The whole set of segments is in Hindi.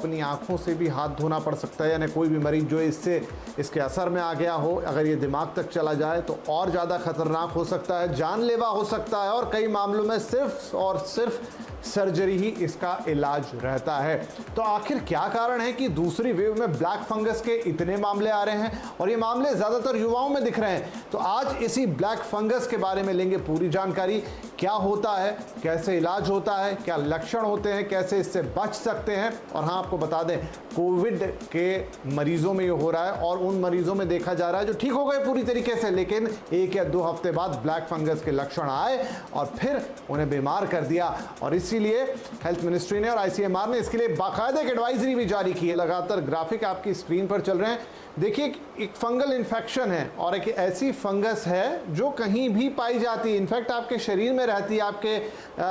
अपनी आंखों से भी हाथ धोना पड़ सकता है, यानी कोई भी मरीज जो इसके असर में आ गया हो, अगर ये दिमाग तक चला जाए तो और ज़्यादा खतरनाक हो सकता है, जानलेवा हो सकता है और कई मामलों में सिर्फ और सिर्फ सर्जरी ही इसका इलाज रहता है। तो आखिर क्या कारण है कि दूसरी वेव में ब्लैक फंगस के इतने मामले आ रहे हैं और ये मामले ज़्यादातर युवाओं में दिख रहे हैं? तो आज इसी ब्लैक फंगस के बारे में लेंगे पूरी जानकारी। क्या होता है, कैसे इलाज होता है, क्या लक्षण होते हैं, कैसे इससे बच सकते हैं। और हाँ, आपको बता दें, कोविड के मरीजों में ये हो रहा है और उन मरीजों में देखा जा रहा है जो ठीक हो गए पूरी तरीके से, लेकिन 1 या 2 हफ्ते बाद ब्लैक फंगस के लक्षण आए और फिर उन्हें बीमार कर दिया। और इसीलिए हेल्थ मिनिस्ट्री ने और ICMR ने इसके लिए बाकायदा एक एडवाइजरी भी जारी की है। लगातार ग्राफिक आपकी स्क्रीन पर चल रहे हैं। देखिए, एक फंगल इन्फेक्शन है और एक ऐसी फंगस है जो कहीं भी पाई जाती है। इनफैक्ट आपके शरीर में रहती है, आपके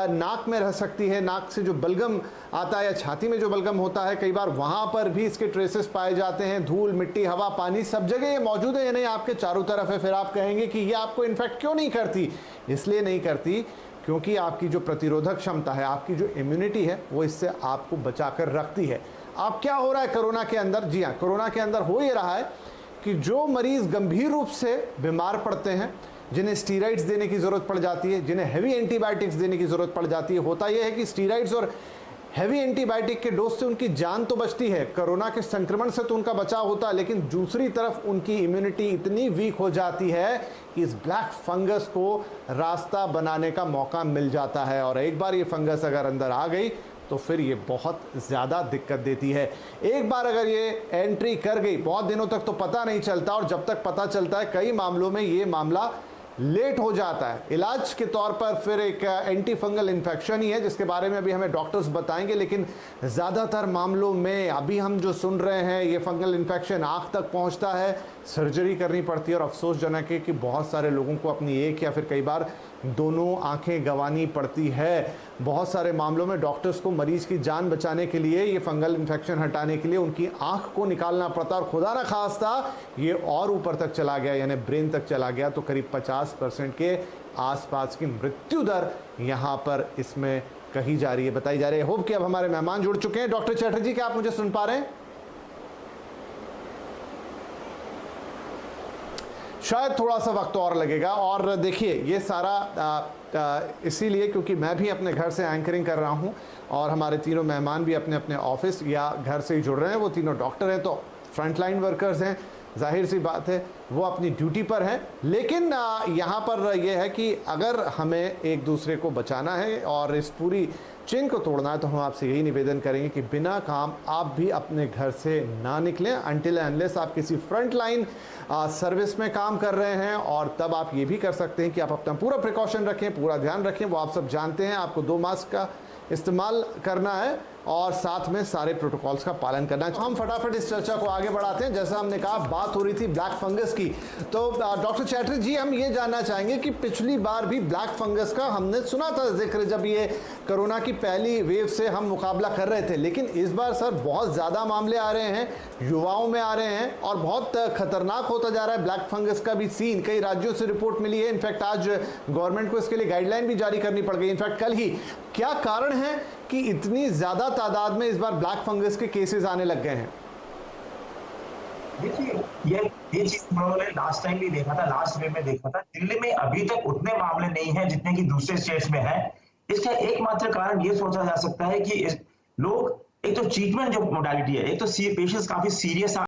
नाक में रह सकती है, नाक से जो बलगम आता है या छाती में जो बलगम होता है, कई बार वहाँ पर भी इसके ट्रेसेस पाए जाते हैं। धूल, मिट्टी, हवा, पानी, सब जगह ये मौजूद है, ये नहीं आपके चारों तरफ है। फिर आप कहेंगे कि ये आपको इन्फेक्ट क्यों नहीं करती? इसलिए नहीं करती क्योंकि आपकी जो प्रतिरोधक क्षमता है, आपकी जो इम्यूनिटी है, वो इससे आपको बचा कर रखती है। अब क्या हो रहा है कोरोना के अंदर? जी हाँ, कोरोना के अंदर हो ये रहा है कि जो मरीज गंभीर रूप से बीमार पड़ते हैं, जिन्हें स्टीरॉइड्स देने की ज़रूरत पड़ जाती है, जिन्हें हैवी एंटीबायोटिक्स देने की ज़रूरत पड़ जाती है, होता यह है कि स्टीरॉइड्स और हैवी एंटीबायोटिक के डोज से उनकी जान तो बचती है, कोरोना के संक्रमण से तो उनका बचाव होता है, लेकिन दूसरी तरफ उनकी इम्यूनिटी इतनी वीक हो जाती है कि इस ब्लैक फंगस को रास्ता बनाने का मौका मिल जाता है। और एक बार ये फंगस अगर अंदर आ गई तो फिर ये बहुत ज़्यादा दिक्कत देती है। एक बार अगर ये एंट्री कर गई, बहुत दिनों तक तो पता नहीं चलता, और जब तक पता चलता है कई मामलों में ये मामला लेट हो जाता है। इलाज के तौर पर फिर एक एंटी फंगल इन्फेक्शन ही है, जिसके बारे में अभी हमें डॉक्टर्स बताएंगे। लेकिन ज़्यादातर मामलों में अभी हम जो सुन रहे हैं, ये फंगल इन्फेक्शन आँख तक पहुंचता है, सर्जरी करनी पड़ती है और अफसोसजनक है कि बहुत सारे लोगों को अपनी एक या फिर कई बार दोनों आंखें गंवानी पड़ती है। बहुत सारे मामलों में डॉक्टर्स को मरीज की जान बचाने के लिए, ये फंगल इन्फेक्शन हटाने के लिए उनकी आंख को निकालना पड़ता है और खुदा ना खास्ता ये और ऊपर तक चला गया, यानी ब्रेन तक चला गया, तो करीब 50% के आसपास की मृत्यु दर यहाँ पर इसमें कही जा रही है, बताई जा रही है। होप कि अब हमारे मेहमान जुड़ चुके हैं। डॉक्टर चैटर्जी, क्या आप मुझे सुन पा रहे हैं? शायद थोड़ा सा वक्त और लगेगा। और देखिए, ये सारा इसीलिए क्योंकि मैं भी अपने घर से एंकरिंग कर रहा हूं और हमारे तीनों मेहमान भी अपने अपने ऑफिस या घर से ही जुड़ रहे हैं। वो तीनों डॉक्टर हैं, तो फ्रंटलाइन वर्कर्स हैं, जाहिर सी बात है वो अपनी ड्यूटी पर हैं। लेकिन यहाँ पर यह है कि अगर हमें एक दूसरे को बचाना है और इस पूरी चेन को तोड़ना है, तो हम आपसे यही निवेदन करेंगे कि बिना काम आप भी अपने घर से ना निकलें अनटिल अनलेस आप किसी फ्रंट लाइन सर्विस में काम कर रहे हैं। और तब आप ये भी कर सकते हैं कि आप अपना पूरा प्रिकॉशन रखें, पूरा ध्यान रखें। वो आप सब जानते हैं, आपको 2 मास्क का इस्तेमाल करना है और साथ में सारे प्रोटोकॉल्स का पालन करना है। हम फटाफट इस चर्चा को आगे बढ़ाते हैं। जैसा हमने कहा, बात हो रही थी ब्लैक फंगस की, तो डॉक्टर चैटर्जी जी, हम ये जानना चाहेंगे कि पिछली बार भी ब्लैक फंगस का हमने सुना था जिक्र, जब ये कोरोना की पहली वेव से हम मुकाबला कर रहे थे, लेकिन इस बार सर बहुत ज़्यादा मामले आ रहे हैं, युवाओं में आ रहे हैं और बहुत खतरनाक होता जा रहा है ब्लैक फंगस का भी सीन। कई राज्यों से रिपोर्ट मिली है, इनफैक्ट आज गवर्नमेंट को इसके लिए गाइडलाइन भी जारी करनी पड़ गई, इनफैक्ट कल ही। क्या कारण है कि इतनी ज्यादा तादाद में इस बार ब्लैक फंगस के केसेस आने लग गए हैं? देखिए, ये चीज हम लोगों ने लास्ट टाइम भी देखा था, लास्ट वेव में देखा था। दिल्ली में अभी तक उतने मामले नहीं हैं जितने कि दूसरे स्टेट्स में है। इसका एकमात्र कारण ये सोचा जा सकता है कि लोग, एक तो ट्रीटमेंट जो मोडालिटी है, एक तो पेशेंट्स काफी सीरियस